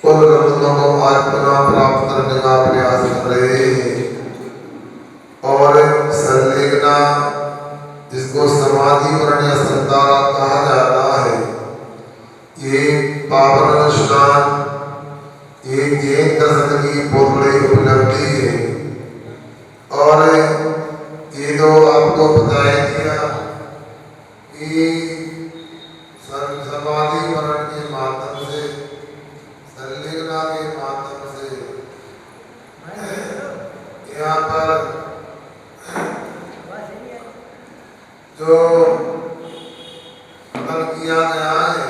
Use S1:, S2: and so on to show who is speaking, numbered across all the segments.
S1: उन रत्नों को आज पुनः प्राप्त करने का प्रयास कर रहे हैं। और संलेखना, जिसको समाधि वर्ण या संतारा कहा जाता है, ये पावन स्नान, ये जैन दर्शन की बहुत बड़ी उपलब्धि है। और ये तो आपको बताया दिया कि समाधि वर्ण के माध्यम से, संलेखना के माध्यम से यहाँ पर जो अमल किया गया है,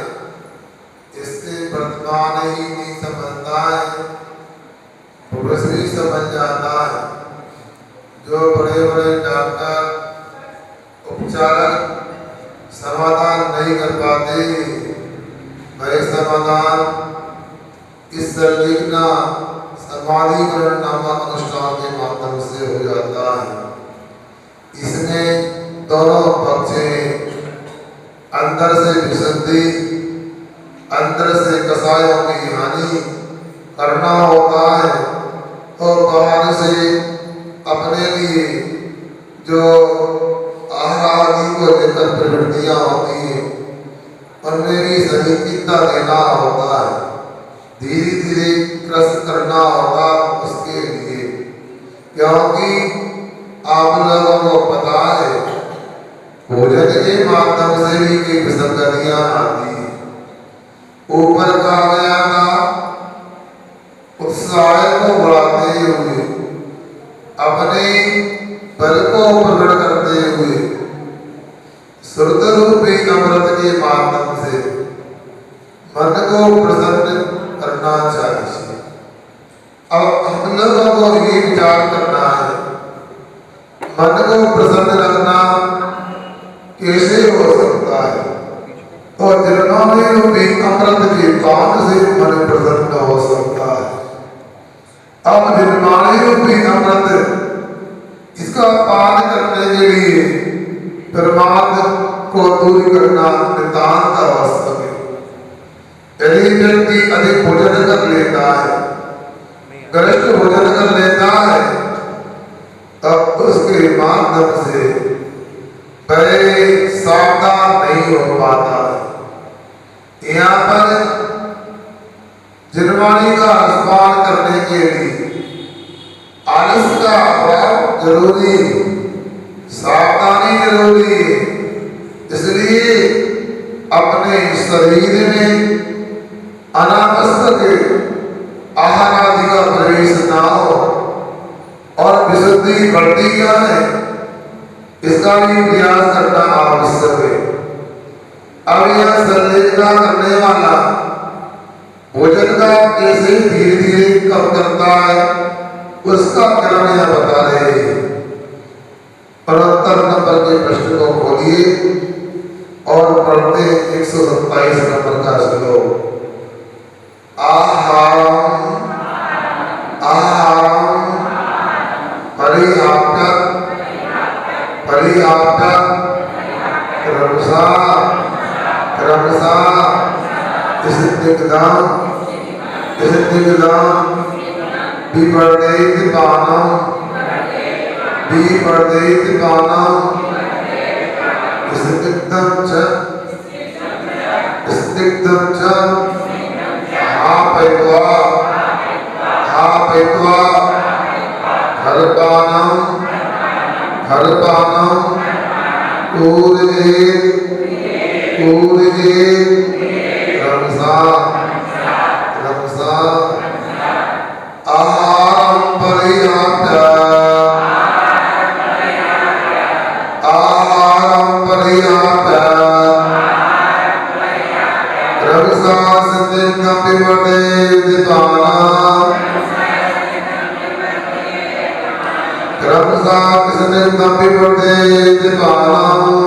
S1: इससे वर्तमान ही नहीं समझता है, भविष्य ही समझ जाता है। जो बड़े बड़े डॉक्टर, उपचारक समाधान नहीं कर पाते, वह समाधान इस संलेखना समाधिकरण नामक अनुष्ठान के माध्यम से हो जाता है। इसमें दोनों पक्ष अंदर से विशुद्धि, अंदर से कसायों की हानि करना होता है, और बाहर से अपने लिए जो आहार आदि को लेकर प्रवृत्तियां होती हैं, उनमें भी सही चिंता देना होता है, धीरे धीरे कृष करना होगा उसके लिए। क्योंकि आप लोगों को पता है, भोजन के माध्यम से भी कई विसंगतियां आती हैं। ऊपर कहा गया था, उत्साह को बढ़ाते हुए, अपने बल को प्रकट करते हुए, श्रुत रूपी अमृत के माध्यम से मन को प्रसन्न करना चाहिए। अब हम लोगों को ये विचार करना है, मन को प्रसन्न रखना कैसे हो सकता है? तो निर्माणी रूपी अमृत के पान से मन प्रसन्न हो सकता है। अब निर्माणी रूपी अमृत, इसका पान करने के लिए प्रमाद को दूर करना नितांत आवश्यक है। यदि व्यक्ति अधिक भोजन कर लेता है, गरिष्ठ भोजन कर लेता है, तब उसके माध्यम से वह सावधान नहीं हो पाता है। यहाँ पर जिनवाणी का स्नान करने के लिए आलस का अभाव जरूरी, सावधानी जरूरी है। इसलिए अपने शरीर में अनावश्यक आहार आदि का प्रवेश ना हो, और विशुद्धि बढ़ती जाए, इसका भी प्रयास करना आवश्यक है। अब यह संलेखना करने वाला भोजन का कैसे धीरे धीरे कम करता है, उसका क्रम यह बता रहे हैं। 75 नंबर के प्रश्न को खोलिए और पढ़ते 127 नंबर का श्लोक। आहारम आहारम परिहाप्य परिहाप्य क्रमशा क्रमशा स्निग्धम स्निग्धम विवर्धित पानम विवर्धित पानम स्निग्धम च स्निग्धम च आपयित्वा आपयित्वा हरपानम हरपानम कूर्जेत कूर्जेत क्रमशा क्रमशा आहारम परिहाप्य आहारम परिहाप्य क्रमशा स्निग्धं विवर्धित पानम क्रमशा स्निग्धं विवर्धित पानम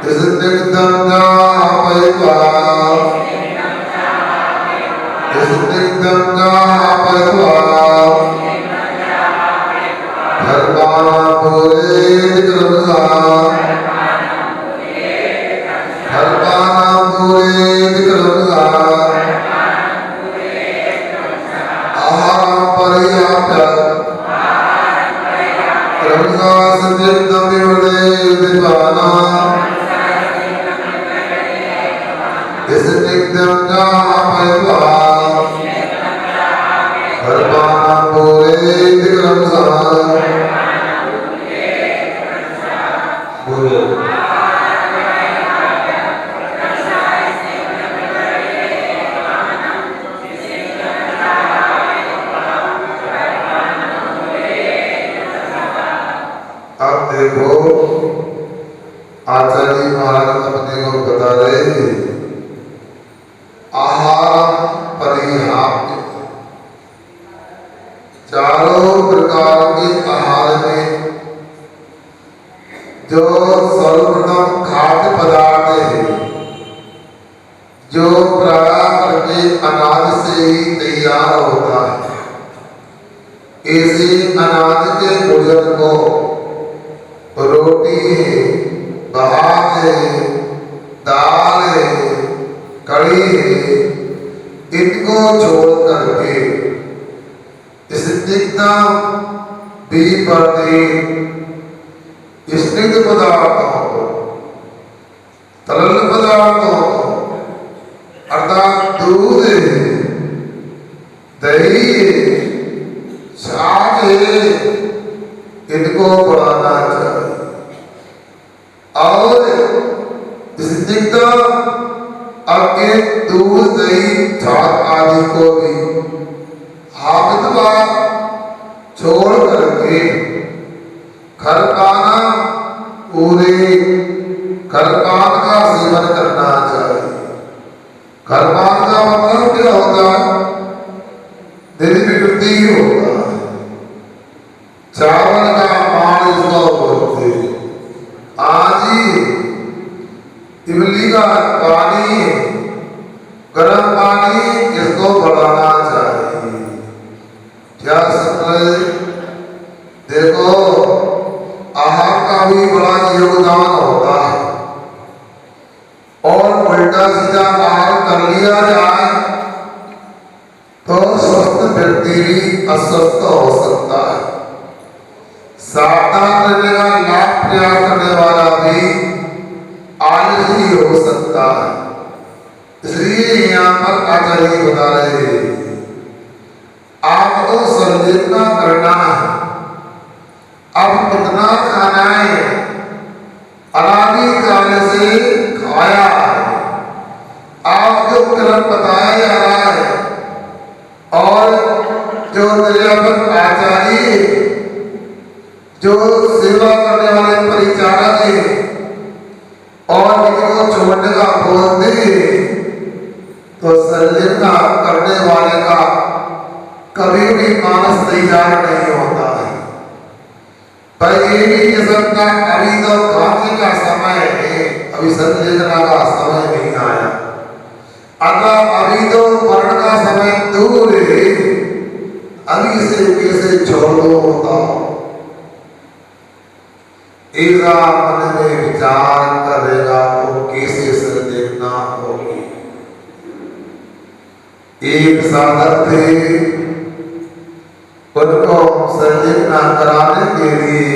S1: स्निग्धं आपयित्वा स्निग्धं आपयित्वा हरपानम पूरेत क्रमशा हरपानम पूरे दिक्रमगा आहारं पर्याप्य क्रमगा संयुक्तं विवदे दिवाना इस नित्यं जापयवा हरपाना पूरे दिक्रमगा बोलो अब देखो आचार्य महाराज अपने को बता रहे आहार परिहार चारों प्रकार के आहार में जो सर्वप्रथम खाद्य पदार्थ है जो प्राय के अनाज से ही तैयार होता है ऐसे अनाज के भोजन को रोटी है, भात है, दाल है, कड़ी है, इनको छोड़ करके स्निग्ध स्निग्ध पदार्थों को तरल पदार्थों को अर्थात दूध है, दही है, छाछ है, इनको बढ़ाना चाहिए और स्निग्ध आपके दूध दही छाछ आदि को भी हाथवा छोड़ करके खरपाना पूरे खरपान का सेवन करना चाहिए। खरपान का मतलब क्या होता है? दिल विकृति होता है। चावल का पान इसको बोलते हैं। आजी इमली का पानी गर्म पानी इसको बढ़ाना चाहिए। क्या समझ? देखो आहार का भी बड़ा योगदान होता है और उल्टा सीधा आहार कर लिया जाए तो स्वस्थ व्यक्ति भी अस्वस्थ हो सकता है। सावधान रहने का लाभ प्रयास करने वाला भी आलसी हो सकता है। इसलिए यहाँ पर आचार्य बता रहे हैं आपको सर्वचेतना करना है। अब कितना खाना है? अनादिकाल से खाया है। आप जो क्रम बताया जा रहा है और जो दरियापत आचार्य जो सेवा करने वाले परिचारक हैं और इनको छोड़ने का बोलते तो संलिप्त करने वाले का कभी भी मानस तैयार नहीं होता है। पर ये भी कह सकता अभी तो खाने का समय है, अभी संलिप्तना का समय नहीं आया, अतः अभी तो मरण का समय दूर है, अभी से कैसे छोड़ दो बताओ। ऐसा मन में विचार करेगा तो कैसे से देखना होगी। एक साधक थे, उनको संजीवना कराने के लिए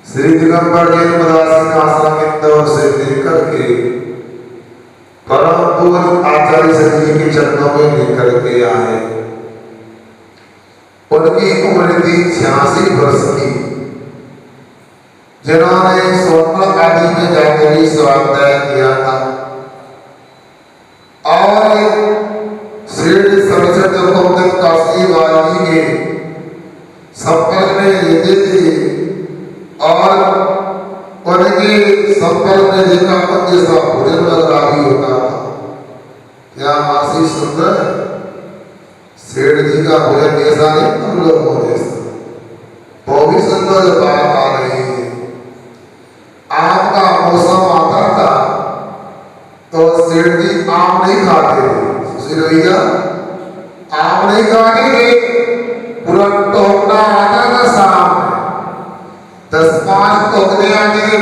S1: श्री दिगंबर जी मदासी का आश्रम इंदौर से लेकर के परम पूज्य आचार्य जी के चरणों में लेकर के आए। उनकी उम्र थी 86 वर्ष की, जिन्होंने सोनपुर आदि में जाकर स्वाध्याय किया था और श्री सरस्वती पंडित काशी वाली के संपर्क में रहते थे और उनके संपर्क में देखा जैसा भोजन वगैरह भी होता था। क्या मासी सुंदर सेठ जी का भोजन ऐसा नहीं, हम लोग हो जैसा वो भी सुंदर बात आ रही है। आम का मौसम आता था तो सेठ जी आम नहीं खाते थे। भैया आम नहीं खाते, पूरा टोकना आता था सामने, 10-5 टोकरे आके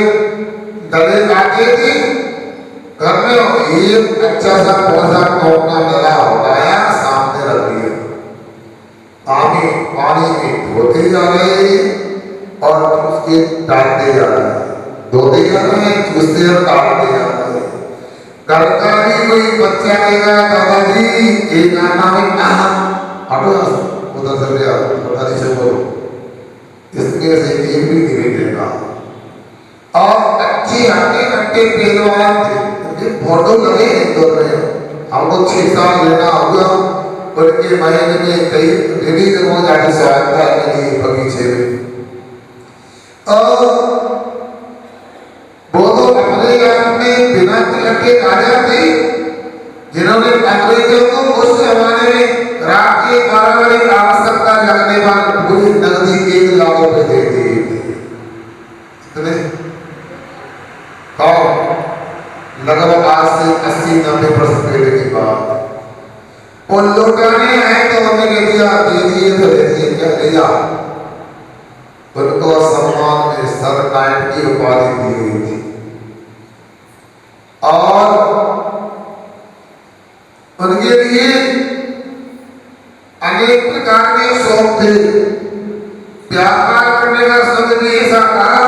S1: गले आते थे, घर में एक अच्छा सा पौधा टोकना डला उठाया, सामने रख दिया, पानी में धोते जा रहे और उसके डालते जा रहे हैं, धोते जा रहे हैं, चूसते और डालते जा रहे हैं। घर का भी कोई बच्चा कहेगा दादाजी एक आना में हटो उधर से ले आओ, दादाजी से बोलो, इसके से एक भी नहीं देगा। और अच्छे हट्टे कट्टे पहलवान थे, फोटो लगे इंदौर में, हमको 6 साल लेना हुआ, उनके महीने में कई डेली जगहों जाके सहायता के लिए बगीचे में। वो तो अपने आप में बिना तिलक के राजा थे, जिन्होंने अंग्रेजों को उस जमाने में रात के 12 बजे आवश्यकता लगने पर पूरी नगदी 1 लाख रुपए दे दी थी। लगभग आज से 80-90 वर्ष पहले की बात। और लौटाने आए तो हमने कह दिया दे दिए तो दे दिए, क्या ले जा। उनको सम्मान में सर नायक की उपाधि दी गई थी और उनके लिए अनेक प्रकार के शौक थे। व्यापार करने का शब्द भी ऐसा कहा,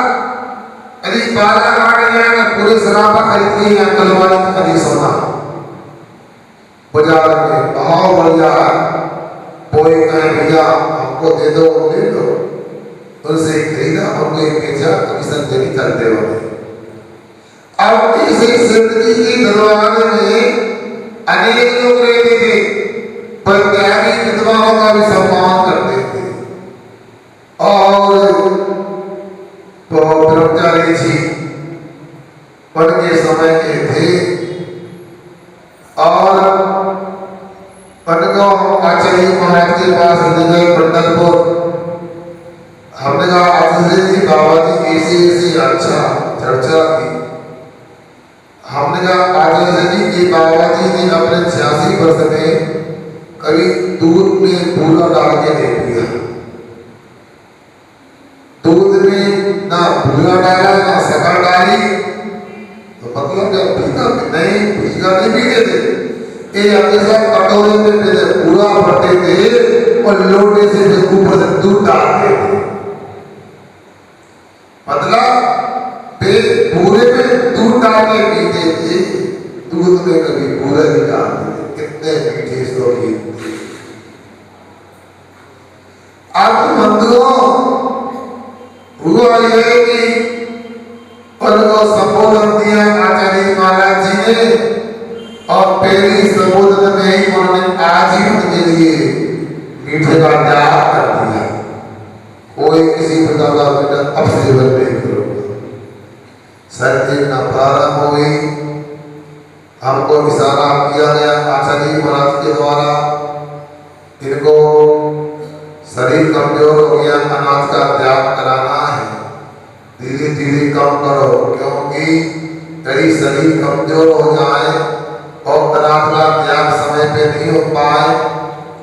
S1: यदि बालाघाट जाएगा पूरे शराबा खरीदती है, कलवारी खरीद सोना बाजार में भाव बढ़िया, कोई कहे भैया हमको दे दो, ले लो, उनसे खरीदा हमको एक बेचा, कमीशन देनी चलते हो। अब इसी जिंदगी की दरबार में अनेक लोग रहते थे, पर त्यागी विद्वानों का भी सम्मान करते थे। और तो ब्रह्मचारी जी उनके समय के थे और उनको आचार्य महाराज के पास ले गए पंढरपुर। हमने कहा आचार्य जी बाबा जी ऐसी अच्छा चर्चा की। हमने कहा आचार्य जी के बाबा जी ने अपने 86 वर्ष में कभी दूध में बूरा डाल के नहीं पिया, दूध में ना बूरा डाला ना शक्कर डाली, तो मतलब जब पीता नहीं भीगा नहीं पीते थे, ये हमेशा कटोरे में पहले पूरा भरते थे और लोटे से ऊपर से दूध डालते थे। मतलब पूरे में दूध डाल के पीते थे, दूध में कभी पूरा नहीं डालते थे। कितने मीठे शौकीन थे। आप मंदिरों हुआ यह कि उनको संबोधन दिया आचार्य महाराज जी ने और पहली संबोधन में ही उन्होंने आजीवन के लिए मीठे का त्याग कर दिया। कोई किसी प्रकार का बेटा अब सेवन नहीं करोगे। सर्दी न प्रारंभ हो गई, हमको इशारा किया गया आचार्य महाराज के द्वारा, इनको शरीर कमजोर हो गया, अनाज का त्याग कराना है, धीरे धीरे कम करो, क्योंकि यदि शरीर कमजोर हो जाए और अनाज का त्याग समय पे नहीं हो पाए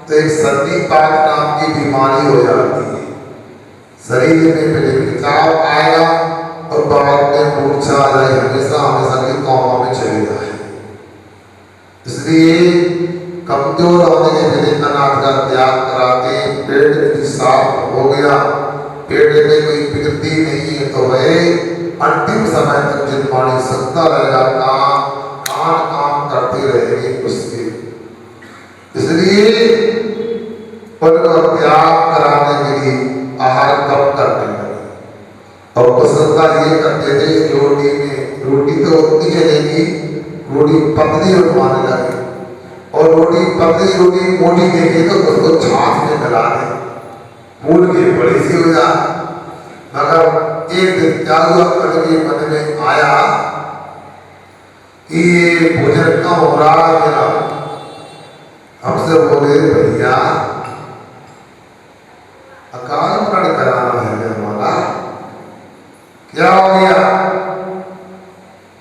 S1: तो एक सर्दी पाक नाम की बीमारी हो जाती है। शरीर में पहले खिंचाव आएगा और बाद में मूर्छा आ जाए, हमेशा की कौमा में चले जाए। इसलिए कमजोर होने के पहले अनाज का त्याग कराते, पेट यदि साफ हो गया, पेट में कोई विकृति नहीं है तो वह अंतिम समय तक जिनवाणी सकता रहेगा, काम करते रहेंगे उसके। इसलिए उनको त्याग कराने के लिए आहार कम करने लगे और पसंदा ये करते थे रोटी तो उतनी चलेगी, रोटी पतली बनवाने लगे और रोटी पतली रोटी मोटी देखे तो उसको छाछ में मिला दे, फूल के बड़ी सी हो जाए। मगर एक दिन क्या हुआ, कभी मन में आया कि ये भोजन कम हो रहा है मेरा। हमसे बोले भैया अकाल मरण कराना है हमारा, क्या हो गया,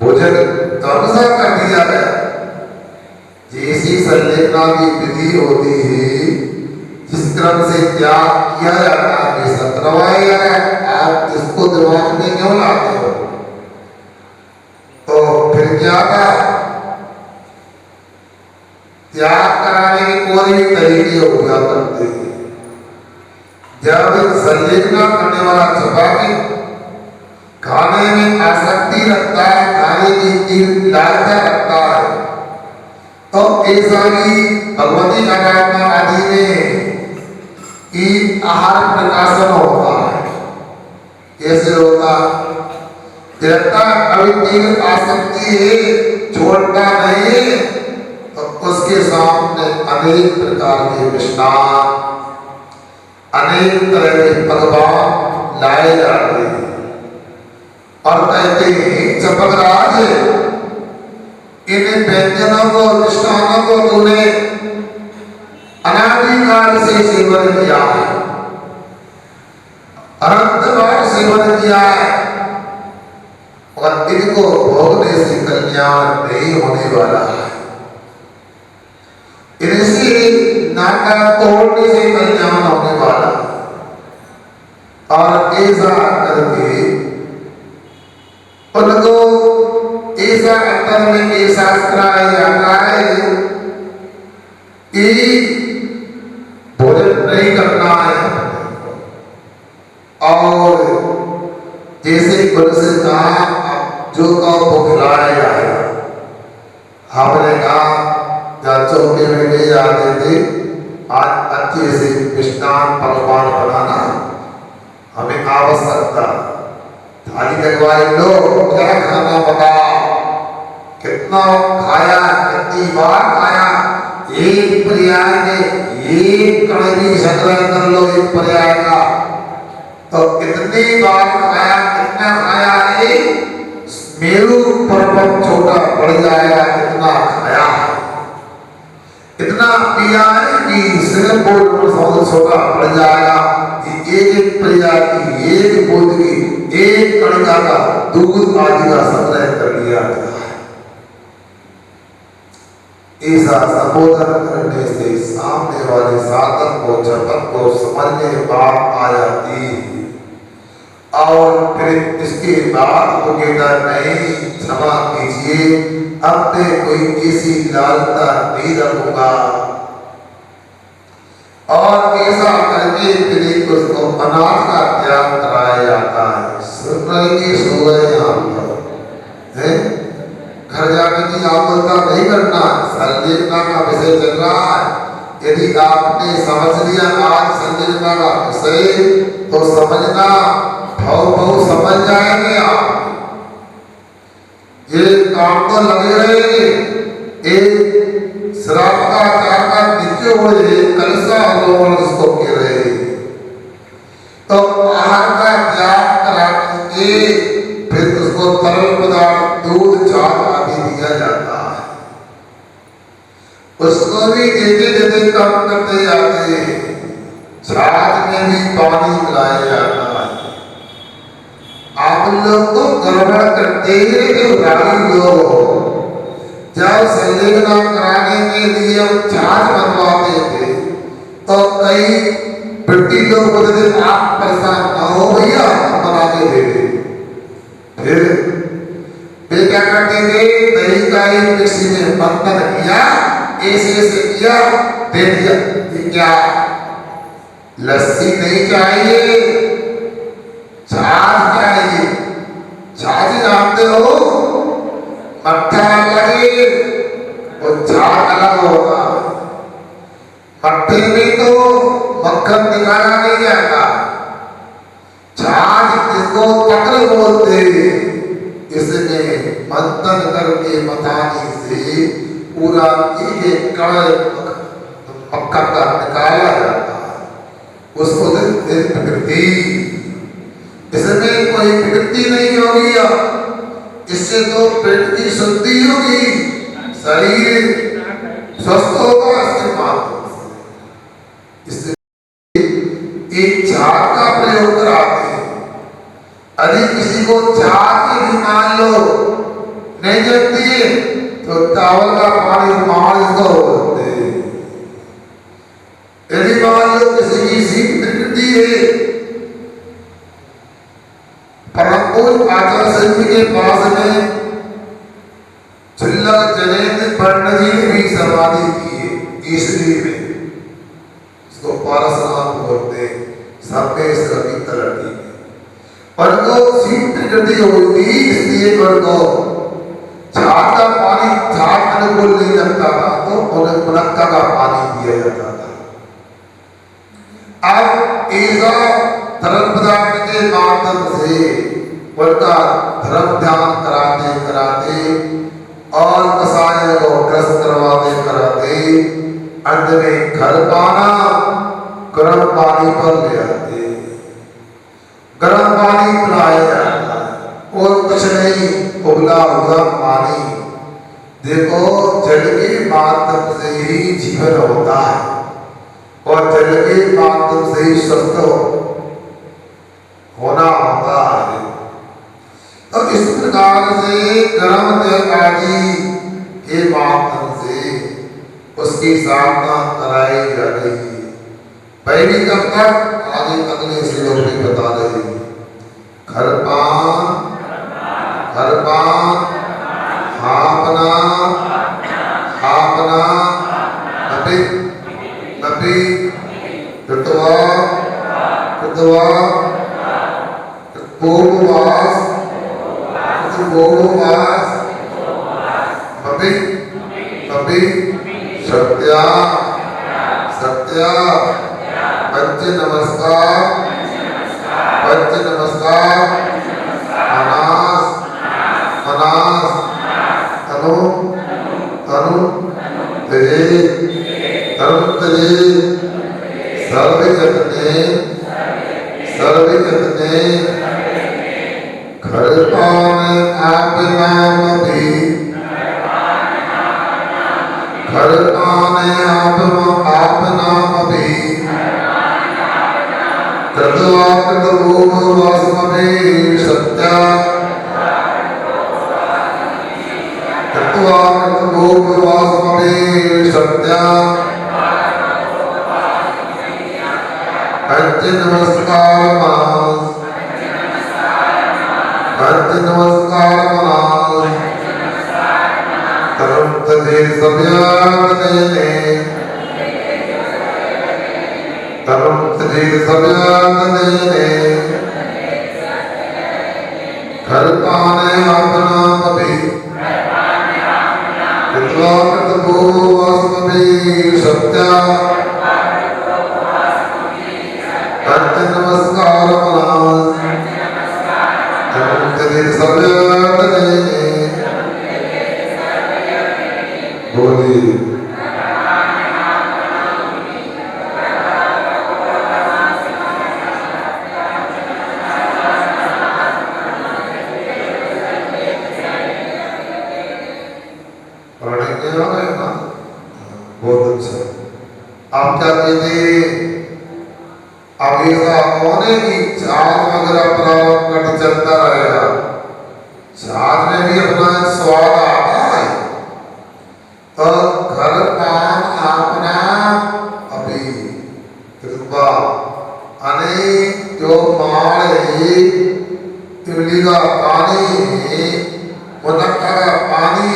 S1: भोजन तमसा कर दिया है। जैसी संलेखना की विधि होती है, जिस क्रम से त्याग किया जाता है वैसा करवाया जा रहा है, आप इसको दिमाग में क्यों लाते हो? तो फिर क्या था, त्याग कराने के कोई भी तरीके हुआ करते हैं। जब संलेखना करने वाला चपाती खाने में आसक्ति रखता है, खाने की लालसा रखता है, तो ऐसा ही भगवती आराधना आदि में कि आहार प्रकाशन होता है। कैसे होता? जब अभी तीव्र आसक्ति है, छोड़ता नहीं है, तो उसके सामने अनेक प्रकार के मिष्ठान, अनेक तरह के पकवान लाए जाते हैं और कहते हैं चपकराज, इन व्यंजनों को, मिष्ठानों को तूने अनादिकाल से सेवन किया है, अनंत बार सेवन किया है और इनको भोगने से कल्याण नहीं होने वाला है। इनसे नाता तोड़ने से कल्याण होने वाला है। और ऐसा करके उनको ऐसा अंतर में ऐसा कराया जाता है कि भोजन नहीं करना है। और जैसे से कहा जो को खिलाया जाएगा, हमने कहा जहाँ चौके में ले जाते थे, आज अच्छे से मिष्ठान पकवान बनाना हमें आवश्यकता। थाली लगवाई, लो क्या खाना पका, कितना खाया, कितनी बार खाया, एक पर्याय में एक कड़वी संग्रह कर लो एक पर्याय का, तो कितनी बार खाया, कितना खाया है, मेरू पर्वत छोटा पड़ जाएगा, कितना खाया है, इतना पिया है कि सिंगापुर छोटा पड़ जाएगा। एक एक पर्याय की, एक बूंद की, एक कणिका का दूध आदि का संग्रह कर लिया गया है। ऐसा संबोधन करने से सामने वाले साधक को, जपन को समझने बात आ जाती है। और फिर इसके बाद तो कहता नहीं, क्षमा कीजिए, अब मैं कोई ऐसी लालसा नहीं रखूंगा। और ऐसा करके फिर उसको अनाथ का त्याग कराया जाता है। सुन रहे कि सो गए यहाँ पर, घर जाने की आमदता नहीं करना, संजीवना का विषय चल रहा है। यदि आपने समझ लिया आज संजीवना का विषय, तो समझना भाव समझ जाएंगे आप। ये काम तो लगे रहेंगे, एक श्राप का चार का नीचे हो जाए, कलसा अवलोकन उसको कह रहे हैं। तो आहार का त्याग कराने के फिर उसको तरल पदार्थ, दूध, चाट आदि दिया जाता है। उसको भी धीरे धीरे कम करते जाते हैं। छाछ में भी पानी मिलाया जाता है। आप लोग तो गड़बड़ करते ही रागी लोग हो। जब संलेखना कराने के लिए हम छाछ बनवाते थे, तो कई वृत्ति लोग बोलते थे आप परेशान ना हो भैया, हम बना के दे दे। फिर वे क्या करते थे, दही का एक मिक्सी में मंथन किया, ऐसे किया, दे दिया। क्या लस्सी नहीं चाहिए, छाछ चाहिए। छाछ जानते हो, मट्ठा लगे और छाछ अलग होगा। मट्ठे में तो मक्खन निकाला नहीं जाता, छाछ जिसको तकल बोलते, इसमें मंथन करके मथानी से पूरा एक एक कण मक्खन का निकाला जाता है। उसको प्रकृति, इसमें कोई विकृति नहीं होगी। इससे तो पेट की शुद्धि होगी, शरीर स्वस्थ होगा इसके माध्यम से। इससे एक छाछ का प्रयोग कराते हैं। यदि किसी को छाछ की भी मान लो नहीं जमती है, तो चावल का पानी मालिश को बोलते हैं। यदि मान लो किसी की शीत प्रकृति है, परमपूज्य आचार्य सिंह के पास में चिल्ला जनेन्द्र पंडित जी ने भी समाधि की है। तीसरी में इसको पारसनाम बोलते, सर्वेश रवि तलटी में। पर को सीट गड्डी होती, इसलिए पर को झाड़ का पानी झाड़ अनुकूल नहीं लगता था, तो उन्हें मुनक्का का पानी दिया जाता था। अब ऐसा धर्म पदार्थ के माध्यम से उनका धर्म ध्यान कराते कराते और कसाय को ग्रस्त करवाते कराते अंत में घर पाना गर्म पानी पर ले आते, गर्म पानी पिलाया जाता है और कुछ नहीं, उबला हुआ पानी। देखो जल के माध्यम से ही जीवन होता है और जल के माध्यम से ही स्वस्थ होना होता है। तो इस प्रकार से गर्म जल आदि के माध्यम से उसकी साधना कराई जा रही है। पहली कब तक, आगे अगले श्लोक में बता रहे हैं। खरपान हापना हापना नपि नपि कृतवा कृतवा पूर्ववास पूर्ववास नपि नपि सत्या सत्या पंच नमस्कार पंच नमस्कार मनास मनास तनु तनु तेजे धर्म तेजे सर्व जतने घर पान आप नाम भी घर पान आप नाम भी कृतवा कृतभूम वास्मभि सत्या कृतवा कृतभूम वास्मभि सत्या पंच नमस्कार मनास पंच नमस्कार मनास तरम तजे सभ्यागने तरम तजे सभ्यागने घर पाने अपना मभि कृतवा कृतभूम वास्मभि सत्या पंच नमस्कार मनास तरम तजे सभ्यागने बोली। बहुत अच्छा। आप क्या कहते, अब ऐसा होने की चाँद वगैरह प्रारंभ कर चलता रहेगा, चाँद में भी अपना स्वाद आता है। तो घर पान अपना अभी कृपा अने जो माले इमली का पानी मुनक्का का पानी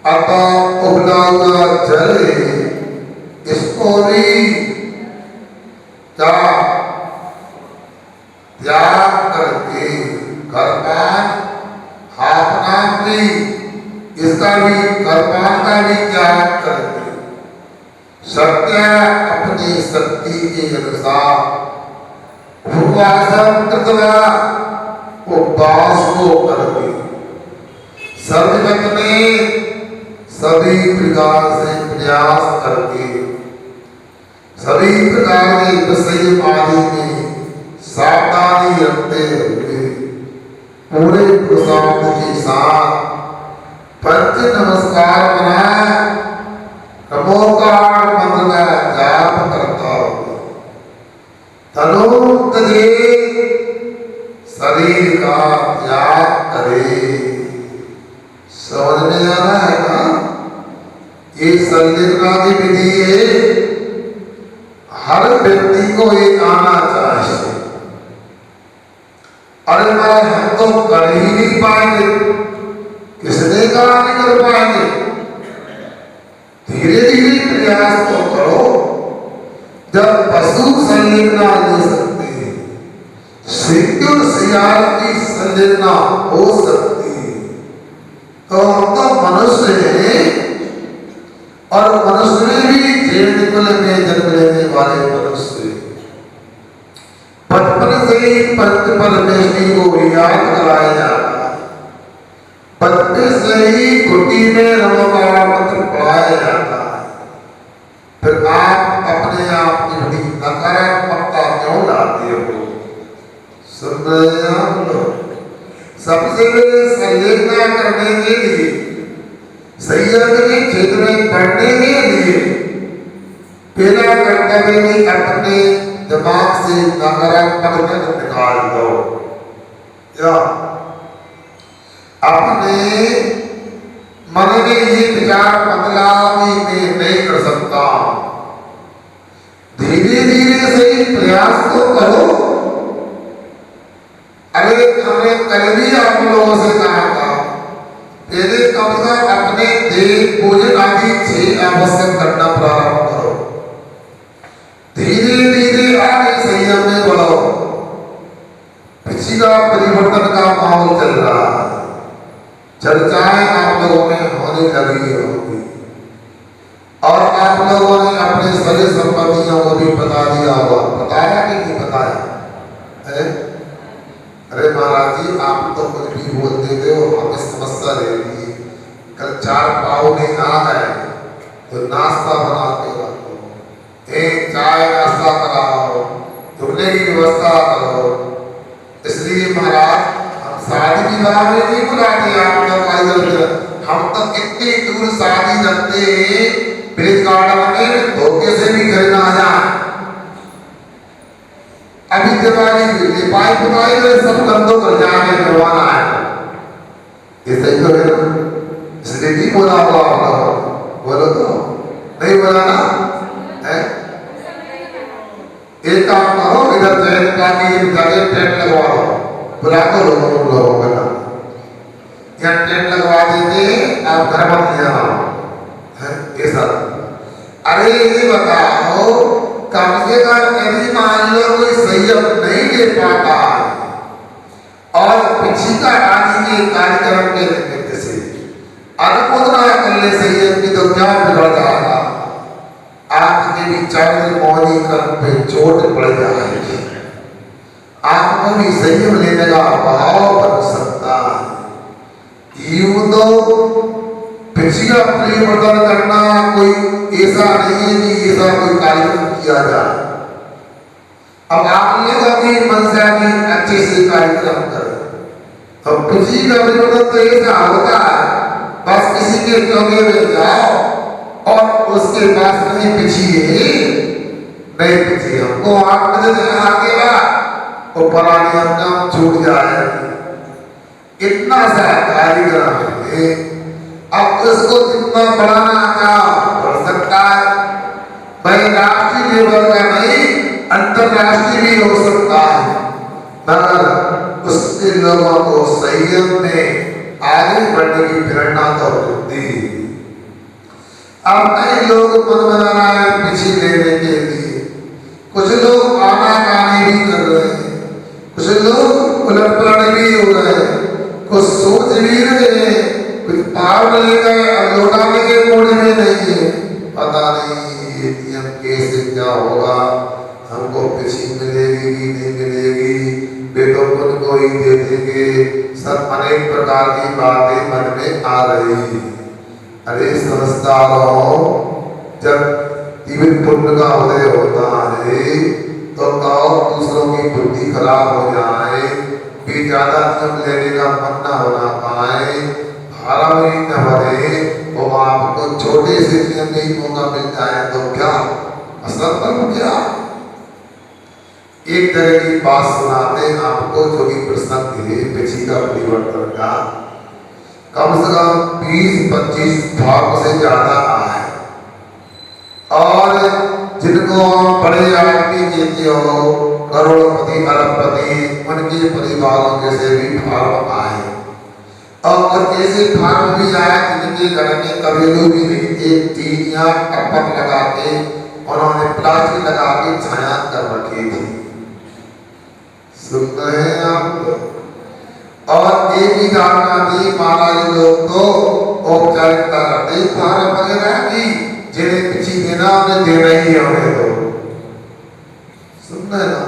S1: अतः उबला हुआ जल, इसको भी क्या त्याग करके कर्पान हापना भी, इसका भी कर्पान का भी त्याग करके सत्य अपनी शक्ति के अनुसार उपवासम कृतवा उपवास को करके सर्वजगत में सभी प्रकार से प्रयास करके सभी प्रकार के विषय आदि में सावधानी रखते हुए पूरे प्रसाद के साथ पंच नमस्कार बना नमोकार मंत्र का जाप करता हो। तनु तजे शरीर का त्याग करे। समझ में आ रहा है ना? ये संलिग्ना की विधि है, हर व्यक्ति को ये आना चाहिए। अरे महाराज हम तो कर ही नहीं पाएंगे, किसने कहा नहीं कर पाएंगे? धीरे धीरे जब पशु संवेदना ले सकते हैं, सिंह और सियार की संवेदना हो सकती है, तो हम तो मनुष्य हैं और मनुष्य में भी जेठ कुल में जन्म लेने वाले मनुष्य बचपन से ही पंच परमेश्वरी को याद कराया जाता है, बचपन से ही कुटी में रमोगा मंत्र पढ़ाया जाता है। फिर आप अपने आप की बड़ी नकारात्मकता क्यों लाते हो? सुन रहे हैं आप लोग? सबसे पहले संलेखना करने के लिए, संयम के क्षेत्र में पढ़ने के लिए पहला कर्तव्य में अपने दिमाग से नकारात्मकता निकाल दो, या अपने मन में ये विचार बदलाव में नहीं कर सकता, धीरे धीरे से ही प्रयास तो करो। अरे हमने कल भी आप लोगों से कहा था, पहले कम से कम अपने देह भोजन आदि 6 आवश्यक करना प्रारंभ करो, धीरे धीरे आगे संयम में बढ़ो। पिछला परिवर्तन का माहौल चल रहा है, चर्चाएं आप लोगों में होने लगी होगी और आप लोगों ने अपने सभी संपत्तियों को भी बता दिया होगा। बताया कि नहीं बताया है? अरे महाराज जी, आप तो कुछ भी बोलते थे और हमें समस्या ले ली। कल 4 पाव नहीं आ गए तो नाश्ता बना के रखो, एक चाय नाश्ता कराओ, रुकने की व्यवस्था करो। इसलिए महाराज हम शादी विवाह में नहीं बुलाते आप लोग, हम तो कितनी दूर शादी रखते हैं, ब्रिज गार्डन में धोखे से भी घर ना आ जाए। अभी दिवाली लिपाई पुताई में सब गंदों कर जाने करवाना है, ये सही तो है ना? इसलिए नहीं बोला होगा आप लोग, बोलो तो नहीं बोला ना है? एक काम करो, इधर जगह टेंट लगवा लो, बुला दो लोगों को ना, या टेंट लगवा देंगे, आप घर मत ले जाना है ये सब। अरे ये बताओ, कम से कम यदि मान लो कोई संयम नहीं ले पाता और पिछिका आदि के कार्यक्रम के निमित्त से अनुमोदना करने संयम की तो क्या बिगड़ जाएगा? आपके भी चरण मौनी कर्म पे चोट पड़ जाएगी, आपको भी संयम लेने का भाव बन सकता है। यूं तो पिछिका परिवर्तन करना कोई ऐसा नहीं है कि ऐसा कोई कार्यक्रम किया जाए। अब आप लोग अपनी मनसा की अच्छे से कार्यक्रम करें, तो पिछिका परिवर्तन तो ऐसा होता है, बस किसी के चौके में जाओ और उसके पास नहीं पिछिए, नहीं पिछिए, हमको आप आगे वो पुरानी अपना छूट जाए। इतना सा कार्यक्रम है, अब उसको जितना बढ़ाना का बढ़ सकता है, भाई राष्ट्रीय लेवल का नहीं अंतरराष्ट्रीय भी हो सकता है, मगर उसके लोगों को संयम में आगे बढ़ने की प्रेरणा तो होती है। अब कई लोग मन बना रहा है पीछे लेने के लिए, कुछ लोग आनाकानी भी कर रहे हैं, कुछ लोग उलट पलट भी हो रहे हैं, कुछ सोच भी रहे हैं, कुछ पावर लेकर लौटाने के मूड में नहीं है। पता नहीं ये नियम कैसे क्या होगा, हमको पीछे मिलेगी कि नहीं मिलेगी, बेटों को ही दे देंगे, सब अनेक प्रकार की बातें मन में आ रही है। अरे समझदारों, जब जीवन पुण्य का उदय होता है तो दूसरों की बुद्धि खराब हो जाए, भी ज्यादा नियम लेने का मन न होना पाए, भारावरी न बढ़े, वो आपको छोटे से नियम में ही मौका मिल जाए तो क्या असर पर क्या? एक तरह की बात सुनाते हैं आपको जो कि प्रसंग है पिछिका परिवर्तन का, कम से कम 20-25 भाग से ज्यादा आए और जिनको बड़े आदमी कहते हो, करोड़पति अरबपति, उनके परिवारों के से भी फार्म आए और ऐसे फार्म भी आए जिनके घर में कबीलों भी नहीं थे, तीनियां टप्पक लगा के उन्होंने प्लास्टिक लगा के छाया कर रखी थी। सुन रहे हैं आप? और एक ही धारणा थी, महाराज लोग तो औपचारिकता करते थारा वगैरह की, जिन्हें पिछी देना उन्हें देना ही है उन्हें तो। सुन रहे ना?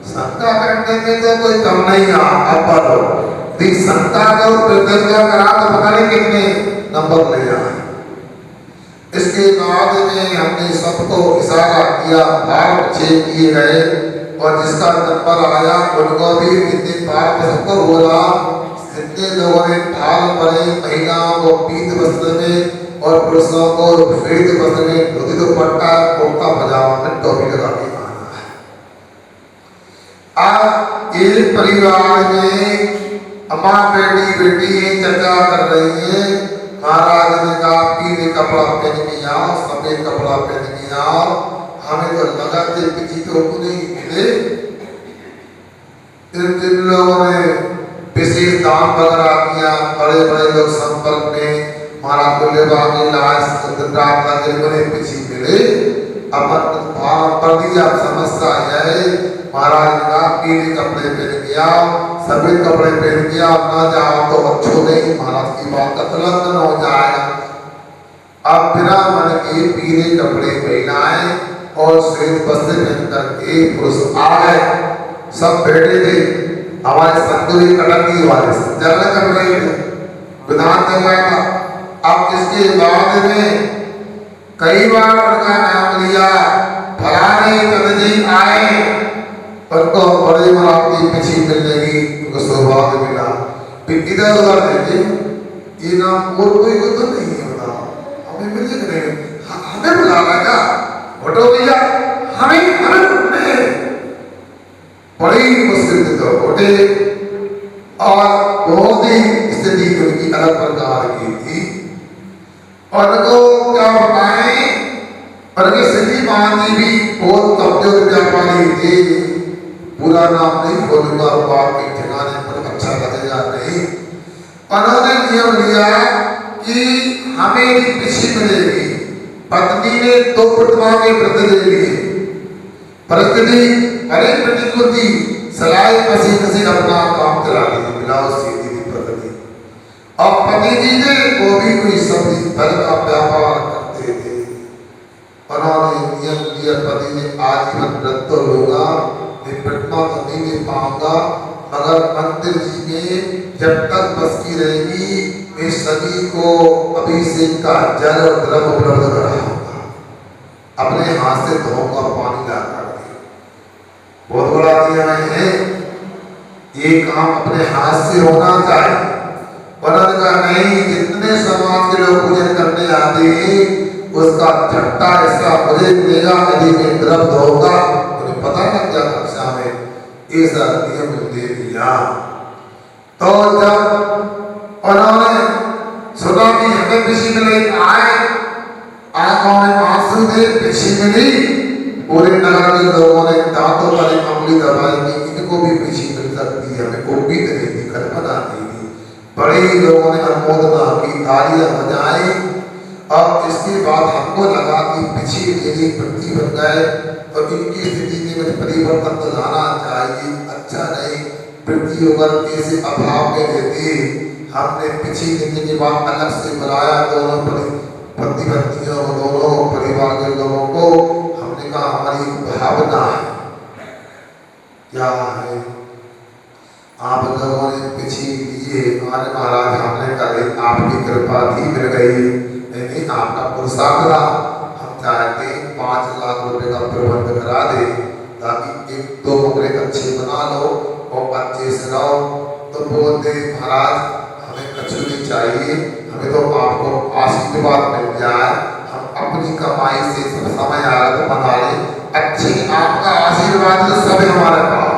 S1: शंका करने में तो कोई कम नहीं है। अब दी शंका को प्रतिज्ञा करा तो पता नहीं कितने नंबर ले जाए। इसके बाद में हमने सबको इशारा किया, भारत चेक किए गए और जिसका नंबर आया उनको भी इतने बार सबको बोला। जितने लोगों ने ढाल परे, महिलाओं को पीत वस्त्र में और पुरुषों को श्वेत वस्त्र में धोती दुपट्टा कुर्ता पजामा में टोपी लगा के आना है। आज एक परिवार में अम्मा बेटी चर्चा कर रही है। महाराज ने कहा पीले कपड़ा पहन के आओ, सफेद कपड़ा पहन के आओ। हमें तो लगा थे किसी को नहीं मिले। जिन लोगों ने विशेष दान वगैरह किया, बड़े बड़े लोग संपर्क में महाराज को ले बागे लाश पीछे मिले। अब पर दिया समस्या है। महाराज ने कहा पीले कपड़े पहन के आओ, सफेद कपड़े पहन के आओ, ना जाओ तो अच्छो नहीं, महाराज की बात का उल्लंघन हो जाएगा। अब बिना मन के पीले कपड़े पहनाए और श्वेत वस्त्र पहन करके पुरुष आ गए। सब बैठे थे, हमारे संतुलित कटकी वाले जल कर रहे थे, विधान चल रहा था। अब इसके बाद में कई बार उनका नाम लिया, फलाने चंद्रजी आए, उनको बड़े महाराज की पीछे मिलने की उनको सौभाग्य मिला। फिर इधर उधर देखे, ये नाम और कोई को तो नहीं है, बताओ हमें मिले कि नहीं? हमें बुला लगा हटो भैया, हमें बड़ी मुश्किल से तो उठे और बहुत ही स्थिति उनकी अलग प्रकार की थी। और उनको क्या बताएं, उनकी स्थिति मानी भी बहुत कमजोर व्यापारी थे। पूरा नाम नहीं बोलूंगा, बात के ठिकाने पर अच्छा लगेगा नहीं। उन्होंने नियम लिया कि हमें भी पिछी मिलेगी। पत्नी ने 2 प्रतिमा के व्रत ले लिए। परिस्थिति अरे प्रतिकूलती सलाई पसी अपना काम चला दी, ब्लाउज सीधी थी पत्नी। और पति जी ने वो भी कोई सब्जी फल का व्यापार करते थे। उन्होंने नियम लिया, पति ने आजीवन व्रत तो लूंगा, प्रतिमा तो नहीं ले पाऊंगा, मगर मंदिर जी में जब तक बस की रहेगी मैं सभी को अभिषेक का जल और द्रव्य उपलब्ध कराऊंगा, अपने हाथ से धोऊंगा पानी ला कर। बहुत बड़ा नियम है, ये काम अपने हाथ से होना चाहिए। उन्होंने कहा नहीं, जितने समाज के लोग पूजन करने आते हैं उसका छठा हिस्सा मुझे मिलेगा यदि मैं द्रव्य होगा। उन्हें पता लग गया कक्षा में ऐसा नियम दे दिया। तो जब उन्होंने सुना कि हमें पिछी मिले, आए आंखों में आंसू थे, पिछी मिली। पूरे नगर के लोगों ने दांतों पर एक अमली दवाई की, इनको भी पिछी मिल सकती है, हमें उम्मीद नहीं थी, कल्पना नहीं थी। बड़े ही लोगों ने अनुमोदना की, तालियां बजाई। अब इसके बाद हमको लगा कि पिछी मेरी वृत्ति बन गए तो इनकी स्थिति में कुछ परिवर्तन तो लाना चाहिए, अच्छा नहीं वृत्ति होकर कैसे अभाव में रहती। हमने पिछी देने के बाद अलग से बुलाया दोनों पति-पत्नियों को, दोनों परिवार के लोगों को। हमने कहा हमारी भावना है, क्या है, आप लोगों ने पिछी लिए, महाराज हमने कहा आपकी कृपा थी मिल गई, नहीं आपका पुरुषार्थ रहा। हम चाहते 5 लाख रुपए का प्रबंध करा दे ताकि 1-2 कमरे अच्छे बना लो और अच्छे से रहो। तो बोलते महाराज हमें कुछ नहीं चाहिए, हमें तो आपको आशीर्वाद मिल जाए, हम अपनी कमाई से सब समय आया तो बना ले, अच्छे आपका आशीर्वाद तो सब हमारे पास।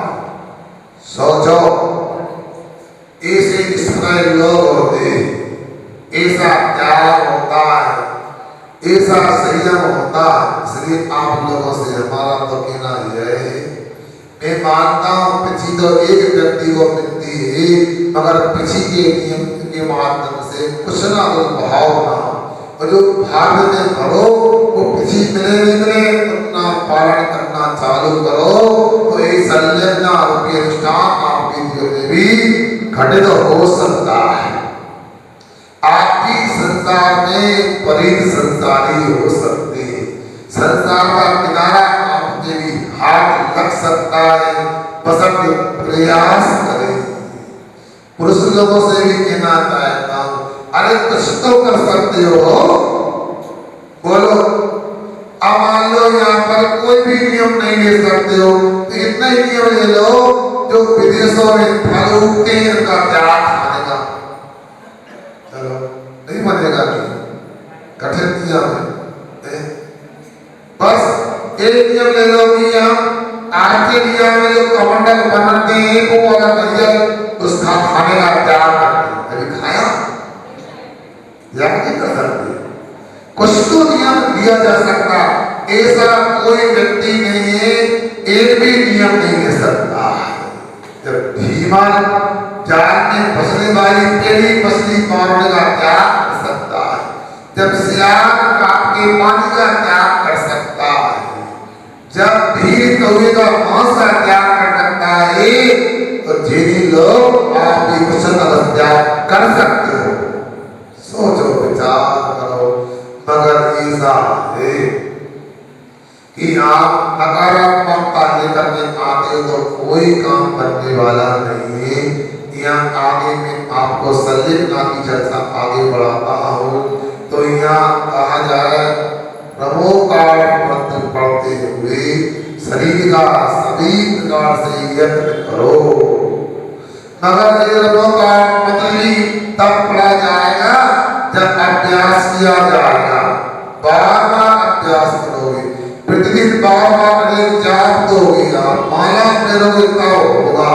S1: सोचो ऐसे निष्ठुर लोग होते, ऐसा त्याग होता है, ऐसा संयम होता। इसलिए आप लोगों से हमारा तो कहना यह है, मैं मानता हूँ पिछी तो एक व्यक्ति को मिलती है, मगर पिछी के नियम के माध्यम से कुछ ना कुछ भाव ना, और जो भाव में भरो वो पिछी मिले नहीं मिले पालन करना चालू करो तो ये संलग्न रूपी अनुष्ठान आपके जीवन में भी घटित हो सकता है। आपकी संसार में परिध संसारी हो सकते हैं। संसार का किनारा आपके भी हाथ लग सकता है। बस प्रयास करें। पुरुष लोगों से भी कहना चाहता हूं, अरे कुछ तो कर सकते हो, बोलो। अब मान लो यहाँ पर कोई भी नियम नहीं ले सकते हो तो इतना ही नियम ले लो जो विदेशों में फल उगते हैं उनका त्याग खाने का। चलो नहीं बनेगा, नहीं कठिन नियम है। बस एक नियम ले लो कि हम आज के नियम में जो कमंडल बनाते हैं वो वाला नजर उसका खाने का त्याग करते हैं। कभी खाया या नहीं कर सकते। कुछ तो नियम लिया जा सकता, ऐसा कोई व्यक्ति नहीं है एक भी नियम नहीं ले सकता। जब भीमा जाल में फंसने वाली टेढ़ी मछली मारने का त्याग कर सकता है, जब सियार काट के पानी का त्याग कर सकता है, जब भीड़ कौवे का मांस का त्याग कर सकता है, तो जिन लोग आप भी कुछ त्याग कर सकते हो। सोचो विचार करो। मगर ऐसा है कि आप नकारात्मकता लेकर के आते हो तो कोई काम करने वाला नहीं है। यहाँ आगे में आपको संलिग्नता की चर्चा आगे बढ़ाता हूँ तो यहाँ कहा जाए ब्रह्मोकार मंत्र पढ़ते हुए शरीर का सभी प्रकार से यत्न करो। मगर ये ब्रह्मोकार मंत्र भी तब पढ़ा जाएगा जब अभ्यास किया जाएगा। बार बार अभ्यास करोगे, प्रतिदिन बार बार जाप दोगे, माला फेरोगे तब होगा।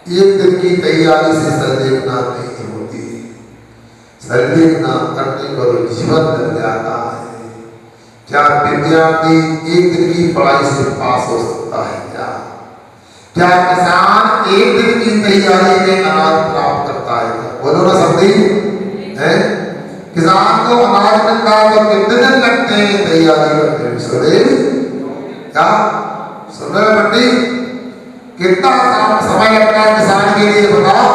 S1: एक दिन की तैयारी से संलिग्नता नहीं होती। संलिग्नता करने को तो जीवन लग जाता है। क्या विद्यार्थी एक दिन की पढ़ाई से पास हो सकता है? क्या किसान एक दिन की तैयारी में अनाज प्राप्त करता है? बोलो ना समझी है। किसान को अनाज मिलता है तो कितने दिन लगते हैं तैयारी करते हैं? क्या सुन रहे मंडी? कितना समय लगता है किसान के लिए बताओ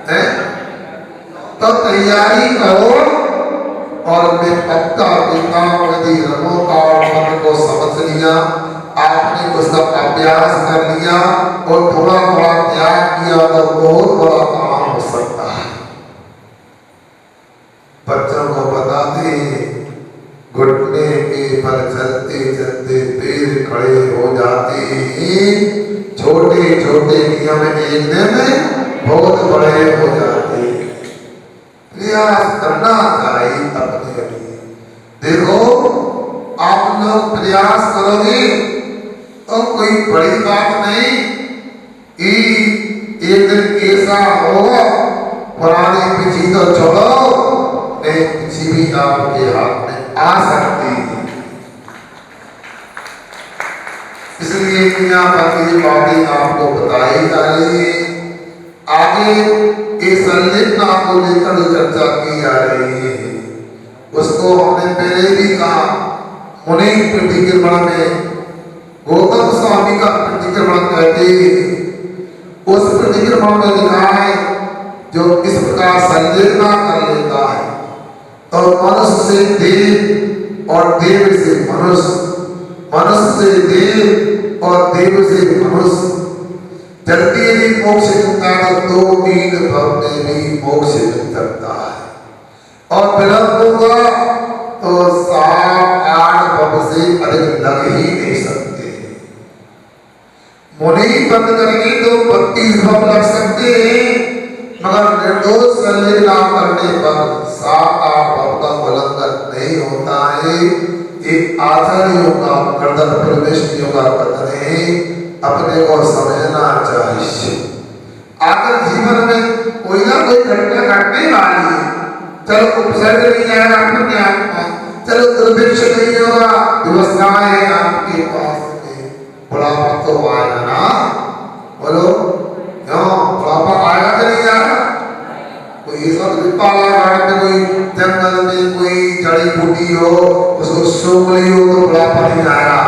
S1: है? तो तैयारी करो। और मैं पक्का कहता हूं यदि ब्रह्मोकार मंत्र को समझ लिया, आपने उसका अभ्यास कर लिया और थोड़ा थोड़ा त्याग किया तो बहुत बड़ा काम हो सकता है। बच्चों को बताते घुटने के पर चलते चलते पैर खड़े हो जाते हैं। छोटे छोटे नियम एक दिन में बहुत बड़े हो जाते हैं। प्रयास करना चाहिए अपने लिए। देखो आप लोग प्रयास करोगे तो कोई बड़ी बात नहीं। एक दिन ऐसा हो पुरानी पिछी तो छोड़ो, एक पिछी भी आपके हाथ में आ सकती है। इसलिए यहाँ पर ये बातें आपको बताई जा रही है। आगे इस संलिग्नता को लेकर चर्चा की जा रही है। उसको हमने पहले भी कहा, मुनि प्रतिक्रमण में गौतम स्वामी का प्रतिक्रमण कहते हैं। उस प्रतिक्रमण में लिखा है जो इस प्रकार संलिग्नता कर लेता है और मनुष्य से देव और देव से मनुष्य, मनुष्य से देव और देव से मनुष्य, जल्दी भी मोक्ष मिलता है तो 2-3 भव में भी मोक्ष मिल सकता है। और विलंब होगा तो 7-8 भव से अधिक लग ही नहीं सकते। मुनि बंद करेंगे तो 32 भव लग सकते हैं, मगर निर्दोष संलिग्नता करने पर 7-8 भव का उल्लंघन नहीं होता है। एक आचार्यों का गर्दन प्रवेशियों का कथन है, अपने को समझना चाहिए। आकर जीवन में कोई ना कोई घटना घटने वाली है। चलो उपसर्ग नहीं आएगा अपने आप में, चलो दुर्भिक्ष नहीं होगा, व्यवस्थाएं है आपके पास में, बुढ़ापा तो आएगा ना। बोलो क्यों बुढ़ापा आएगा कि नहीं आएगा? कोई ऐसा पाला घाट में, कोई जंगल में कोई जड़ी बूटी बुढ़ी हो, उसको सोमली हो तो बुढ़ापा नहीं आएगा।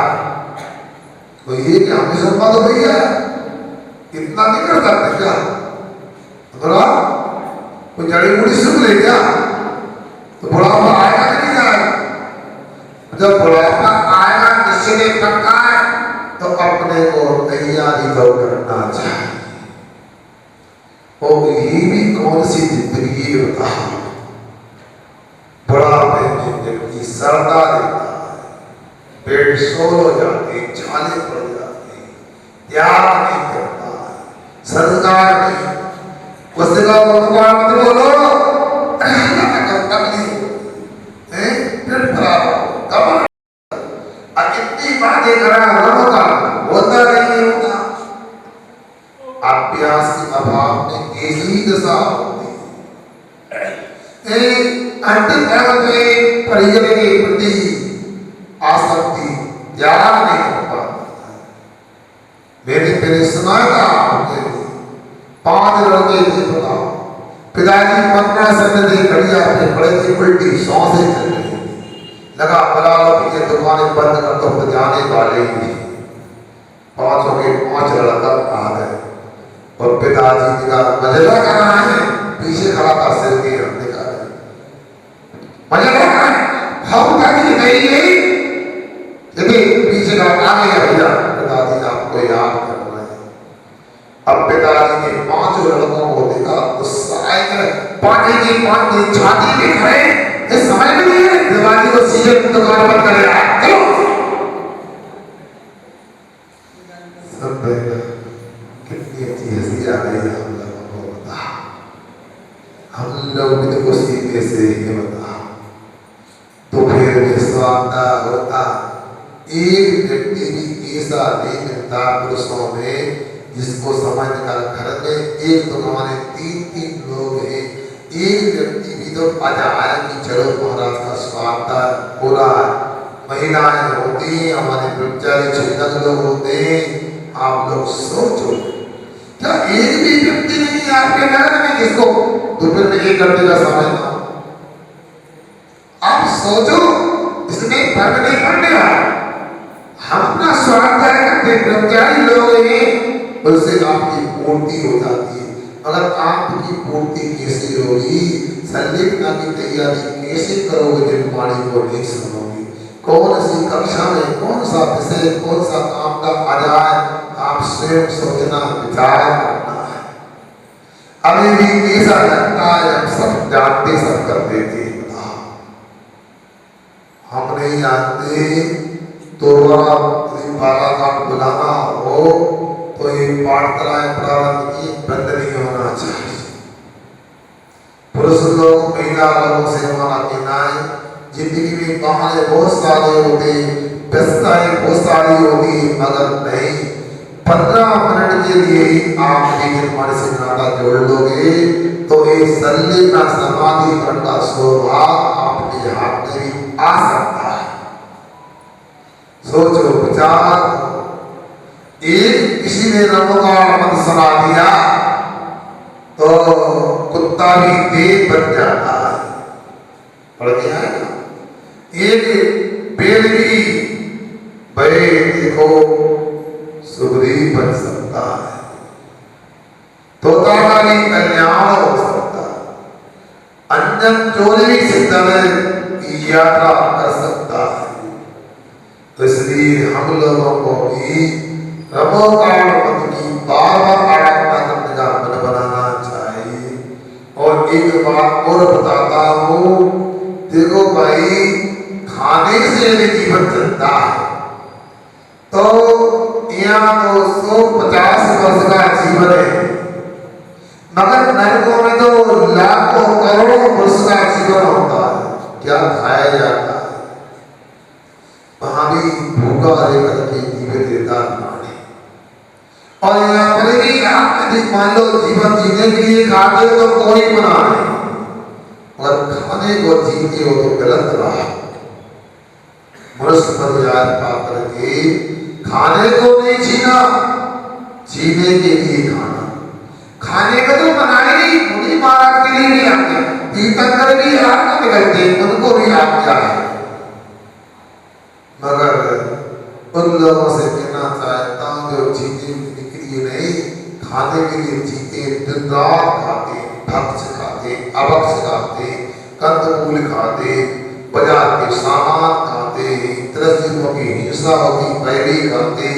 S1: तो ये क्या हमें शर्मा तो भैया इतना नहीं कर सकते क्या? बोला कोई जड़ी बूटी सुन ले क्या तो बुढ़ापा आएगा कि नहीं आएगा? जब बुढ़ापा आएगा निश्चित पक्का है तो अपने को तैयारी तो करना चाहिए। और ये भी कौन सी जिंदगी बता, बुढ़ापे में व्यक्ति सरदा देता है, पेट सोल हो जाते, छाले पड़ जाते, त्याग नहीं करता, संस्कार नहीं, उससे का मत बोलो कितनी बातें करा होगा होता नहीं होता। अभ्यास के अभाव में ऐसी दशा होती है। अंतिम काल में परिजन के प्रति आसक्ति त्याग नहीं कर पाता। मैंने पहले सुनाया था 5 लड़के थे, बताओ पिताजी 15 साल से खड़िया पे खड़े थे, उल्टी सांसें चल रही थी, लगा बलाल की दुकानें बंद कर तो जाने वाले ही थे। 5 के 5 लड़का आ गए और पिताजी ने कहा मजा करना है, पीछे खड़ा था सिर के हमने कहा मजा करना है, हम पिताजी नहीं गई यदि पीछे का आ गया भैया पिताजी आपको याद करना है। अब पिताजी ने 5 लड़कों को देखा गुस्सा आए, पानी की पानी छाती में खड़े, ये समझ में नहीं है दिवाली को सीजन दुकान बंद करेगा, चलो सब कितनी अच्छी हंसी आ रही है हम लोगों को। बता हम लोग भी तो कुछ सीखे से ये बता तो फिर विश्वासा होता। एक व्यक्ति भी ऐसा नहीं मिलता पुरुषों में जिसको समझ निकाल, घर में एक दुकान है 3-3 लोग हैं, एक व्यक्ति भी तो आया कि चलो महाराज का स्वागत हो रहा है, महिलाएं होती हमारे ब्रह्मचारी चिंतक लोग होते, आप लोग सोचो क्या एक भी व्यक्ति नहीं है आपके घर में जिसको दोपहर में 1 घंटे का समय था? आप सोचो इसमें फर्क नहीं पड़ने वाला। हम अपना स्वागत करते ब्रह्मचारी लोग हैं, उससे आपकी पूर्ति हो जाती है। अगर आपकी पूर्ति कैसे होगी, संलिप्तता की तैयारी कैसे करोगे जब वाणी को नहीं सुनोगे? कौन सी कक्षा में कौन सा विषय कौन सा काम का आ जाए आप स्वयं सोचना विचार करना है। अभी भी ऐसा लगता है हम सब जानते सब कर देते, हम नहीं जानते तो बालाघाट बुलाना हो तो ये पाठशालाएं प्रारंभ की बंद नहीं होना चाहिए। पुरुष लोग महिला लोगों से हमारा कहना है जिंदगी में बहाने बहुत सारे होते, व्यस्तताएं बहुत सारी होती, मगर नहीं 15 मिनट के लिए ही आप एक हमारे से नाता जोड़ लोगे तो एक संलिप्त समाधि का स्वभाव आपके हाथ में भी आ सकता है। सोचो विचार, एक किसी ने रमों का मत सुना दिया तो कुत्ता भी देव बन जाता है, पढ़ गया है ना? एक पेड़ भी भाई देखो सुग्रीव बन सकता है, तोता का भी कल्याण हो सकता है, अंजन चोरी भी सिद्ध यात्रा कर सकता है। तो इसलिए हम लोगों को भी रमोकाल पद की बार-बार आराधना करने का मन बनाना चाहिए। और एक बात और बताता हूँ, देखो भाई खाने से यदि जीवन चलता है तो यहाँ 250 वर्ष का जीवन है, मगर नरकों में तो लाखों करोड़ों वर्ष का जीवन होता है। क्या खाया जाता है? वहां भी भूखा रहकर के जीवित देता है। और यहाँ पर भी आप यदि मान लो जीवन जीने के लिए खाते हो तो कोई मना नहीं, और खाने को जीते हो तो गलत रहा। मनुष्य पर याद पा करके खाने को नहीं जीना, जीने के लिए खाना। खाने का तो मना ही नहीं, मुनि महाराज के लिए भी आज्ञा, तीर्थंकर भी आज्ञा करते, उनको भी आज्ञा है उन लोगों से कहना चाहता हूँ जो जीने के लिए नहीं, खाने के लिए जीते, दिन रात खाते, भक्ष खाते, अभक्ष खाते, कंदमूल खाते, बाजार के सामान खाते, तरस्तियों की हिंसा होती पैरी खाते,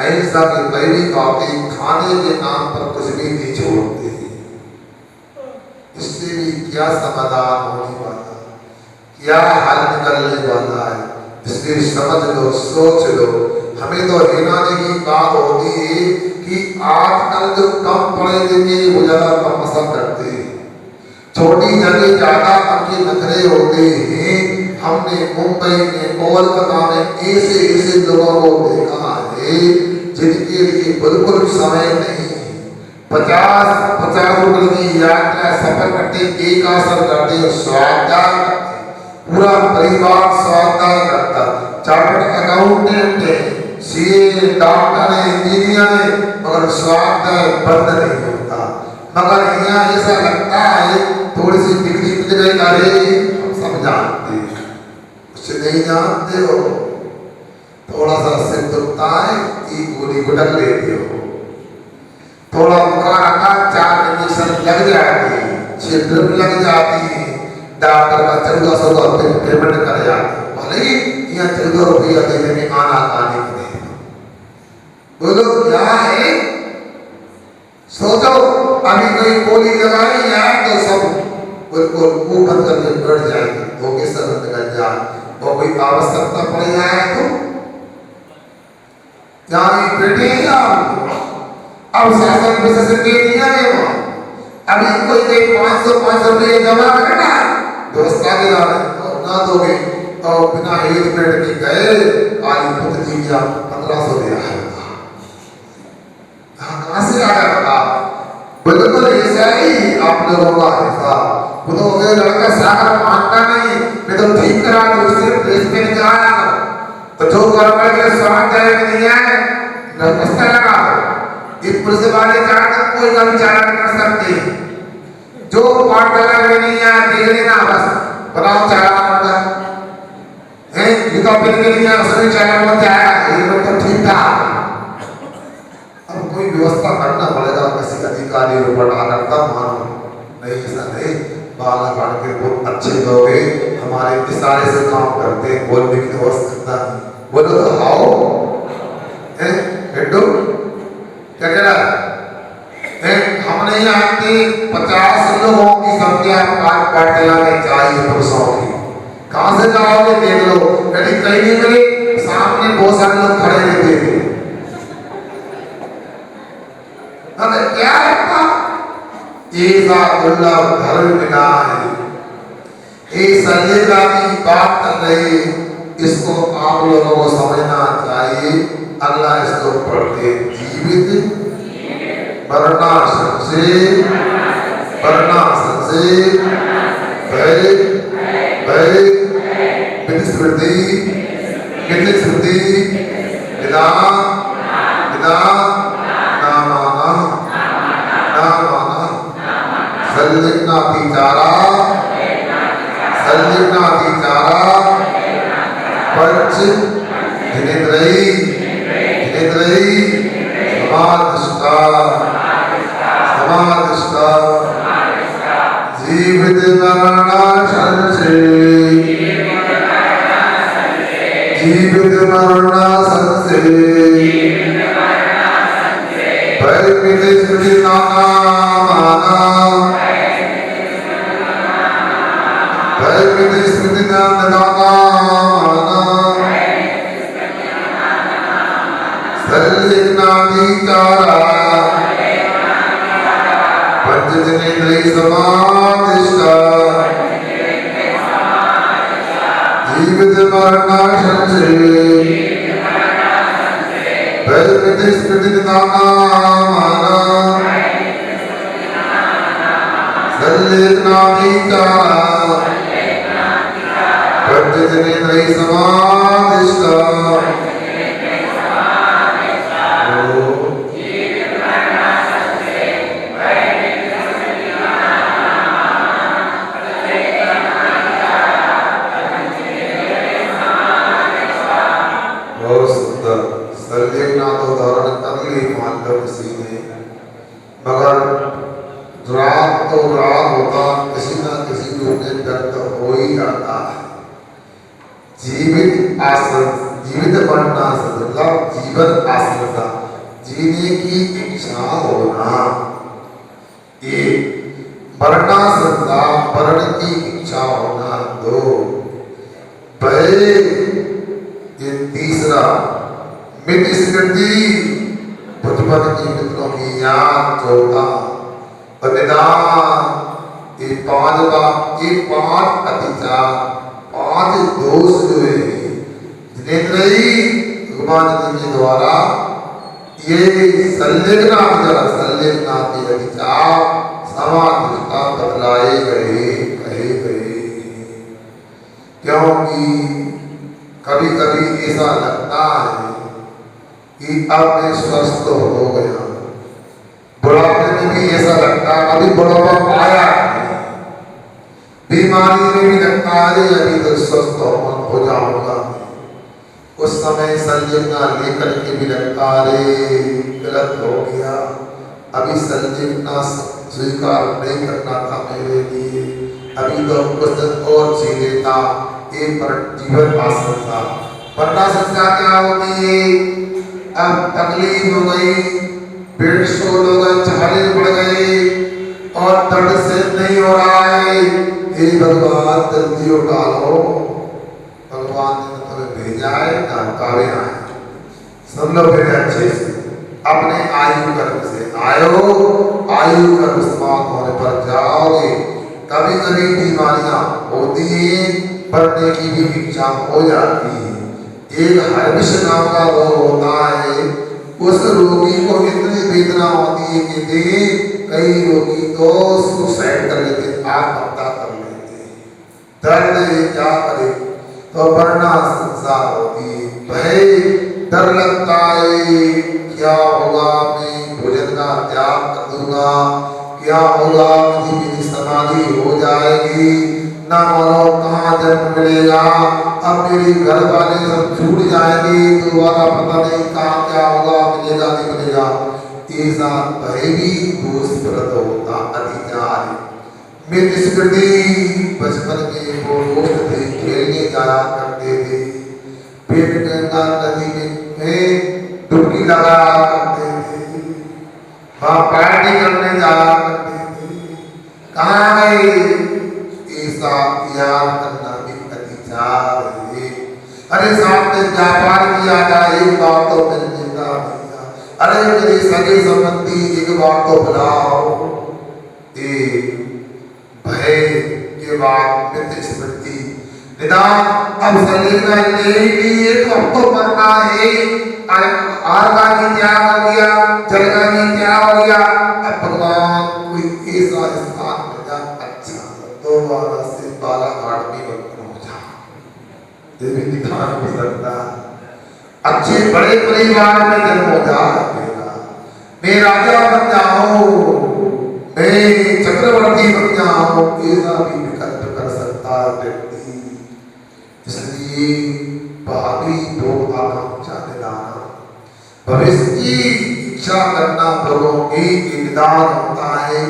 S1: अहिंसा की पैरी खाते, खाने के नाम पर कुछ भी नहीं छोड़ते। इससे भी क्या समाधान होने वाला, क्या हल निकलने वाला है, इसलिए समझ लो, सोच लो। हमें तो हैरानी की बात होती है कि आजकल जो कम पढ़े लिखे वो ज्यादा कम पसंद करते हैं, छोटी जगह ज्यादा उनके नखरे होते हैं। हमने मुंबई में, कोलकाता में ऐसे ऐसे लोगों को देखा है जिनके लिए बिल्कुल समय नहीं, 50 रुपए की यात्रा सफर करते, एक आसन करते, स्वाध्याय करते, पूरा परिवार स्वाध्याय करता, चार्टर्ड अकाउंटेंट है, सीए, डॉक्टर है, इंजीनियर है, मगर स्वाध्याय बंद नहीं होता। मगर यहाँ ऐसा लगता है थोड़ी सी डिग्री मिल गई, अरे हम सब जानते हैं, उससे नहीं जानते हो, थोड़ा सा सिर दुखता है, एक गोली गुटक लेते हो, थोड़ा बुखार आता, 4 इंजेक्शन लग जाती है, 6 ड्रिप लग जाती है, डॉक्टर का 1400 रुपये पेमेंट कर जाते, भले ही यहाँ 14 रुपया देने में आना आने के लिए। बोलो क्या है, सोचो अभी कोई गोली लगाई यार तो सब बिल्कुल मुंह बंद करके बैठ जाएंगे, तो के सर निकल जाए, और कोई आवश्यकता पड़ जाए तो यहाँ बैठे हैं आप, अब शासन विशेष दे दिया है वो, अभी कोई 500 रुपये जमा करना व्यवस्था के दाने ना दोगे तो बिना हेलमेट के गए, आली पुत्र जी क्या 1500 दे रहा है, कहाँ से आया बता। बिल्कुल ऐसा ही आप लोगों का हिसाब, वो तो मेरे लड़का सागर मानता नहीं, मैं तो ठीक करा तो उससे प्रेस में नहीं आया, तो जो गड़बड़ के स्वाध्याय में नहीं आए रास्ता लगा दो, इस पुलिस वाले जानकर कोई का विचार नहीं कर सकते, जो पाठशाला में नहीं आया देख लेना, बस बनाओ चालान होता है, जूता पहन के नहीं आया उसमें चालान होता है, ये लोग तो ठीक था। अब कोई व्यवस्था करना पड़ेगा, किसी अधिकारी ऊपर डालकर तब मानो, नहीं ऐसा नहीं, बालाघाट के बहुत अच्छे लोग हैं, हमारे इशारे से काम करते हैं, बोलने की आवश्यकता नहीं, बोलो तो हाओ हैं हेडो क्या कह रहा है, हमने यहाँ के 50 लोगों की संख्या पाठशाला में चाहिए पुरुषों की, कहाँ से जाओगे देख लो, यदि कहीं नहीं मिले सामने बहुत सारे लोग खड़े रहते थे, क्या लगता ऐसा दुर्लभ धर्म बिना है, ये सलिएगा की बात कर रही, इसको आप लोगों को समझना चाहिए। अगला इसको पढ़ते, जीवित वर्णाश्रम से स्मृति जीवित मरणासन से भय स्मृति नाना माना, भय स्मृति नाना माना, चारा पंचजनेन्द्रिय समाधिष्ठा, जीवित मरणासन से भय स्मृति नाना माना, चारा पंचजनेन्द्रिय समाधिष्ठा। बहुत सुंदर, ही आता है। जीवित आश्रम, जीवित बनना मतलब जीवन आश्रता, जीने की इच्छा होना। एक मरना श्रद्धा, मरण की इच्छा होना। दो भय, ये तीसरा मित्र स्मृति, बचपन की मित्रों की याद। चौथा और निदान, ये पांच अतिचार, पांच दोष जो है जिनेन्द्रयी भगवान जी के द्वारा ये संलेखनाथ के अतिचार समाधि बतलाए गए, कहे गए। क्योंकि कभी कभी ऐसा लगता है कि अब मैं स्वस्थ हो गया, बुढ़ापे में भी ऐसा लगता है अभी बुढ़ापा आया, बीमारी में भी लगता है अभी तो स्वस्थ हो जाऊंगा। उस समय संजीवना लेकर के भी लगता अरे गलत हो गया, अभी संजीवना स्वीकार नहीं करना था मेरे लिए, अभी तो कुछ दिन और जी लेता, एक पर जीवन आसन था। वरना संस्था क्या होती है, अब तकलीफ हो गई, पेट शोर हो गए, छाले बढ़ गए और दर्द से नहीं हो रहा है, हे भगवान जल्दी उठा लो। भगवान ने तुम्हें भेजा है ना कावे आए, सब लोग फिर अच्छे से अपने आयु कर्म से आयो, आयु कर्म समाप्त होने पर जाओगे। कभी कभी बीमारियां होती हैं, पढ़ने की भी इच्छा हो जाती है। एक हर्ष नाम का रोग होता है, उस रोगी को इतनी वेदना होती है कि कई रोगी तो सुसाइड कर लेते, आत्महत्या कर लेते। दर्द क्या करे, तो वरना संसार होती है, भय डर लगता है क्या होगा, मैं भोजन का त्याग कर दूंगा, क्या होगा मेरी समाधि हो जाएगी, ना मानो कहाँ जन्म मिलेगा, अब मेरी घर वाले सब छूट जाएंगे, दोबारा पता नहीं कहाँ क्या होगा, मिलेगा नहीं मिलेगा। ऐसा भय भी दोषप्रद होता अतिचार। मेरी स्मृति बचपन के वो दोस्त थे, खेलने जाया करते थे, पेट गंगा नदी में डुबकी लगाया करते थे, वहाँ पार्टी करने जाया करते थे। कहाँ गए, ऐसा याद करना भी अतिचार है। अरे साथ में व्यापार किया जाए, एक बार तो मिल जिंदा भैया, अरे मेरे सगे संबंधी एक बार तो बुलाओ। भय के बाद मित्र स्मृति, निदान अब संलेखना नहीं, तो अब तो मरना है, आग का भी त्याग हो गया, जल का भी त्याग हो गया, अब भगवान कोई ऐसा स्थान मिल जा अच्छा, दोबारा से बालाघाट में बंद हो जा, देवी निधान हो सकता, अच्छे बड़े परिवार में जन्म हो जाएगा, मैं राजा बन जाऊं, मैं चक्रवर्ती बन जाऊं, ऐसा भी विकल्प कर सकता व्यक्ति। इसलिए भावी लोग आकांक्षा निदान, भविष्य की इच्छा करना लोगों की निदान होता है।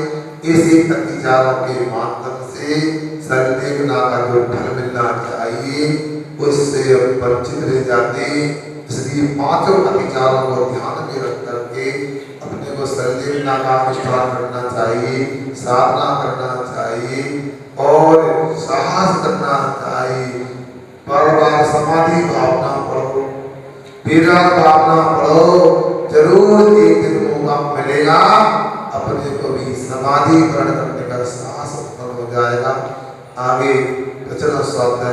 S1: इसी अतिचारों के माध्यम से संलेखना का जो फल मिलना चाहिए उससे वंचित रह जाते। इसलिए पांचों अतिचारों को ध्यान में रख करके अपने को संलेखना का अनुष्ठान करना चाहिए, साधना करना चाहिए और साहस करना चाहिए। बार बार समाधि भावना पढ़ो, विराग भावना पढ़ो, जरूर एक दिन मौका मिलेगा, अपने को भी समाधि ग्रहण करने का साहस उत्पन्न हो जाएगा। आगे वचन स्वाध्याय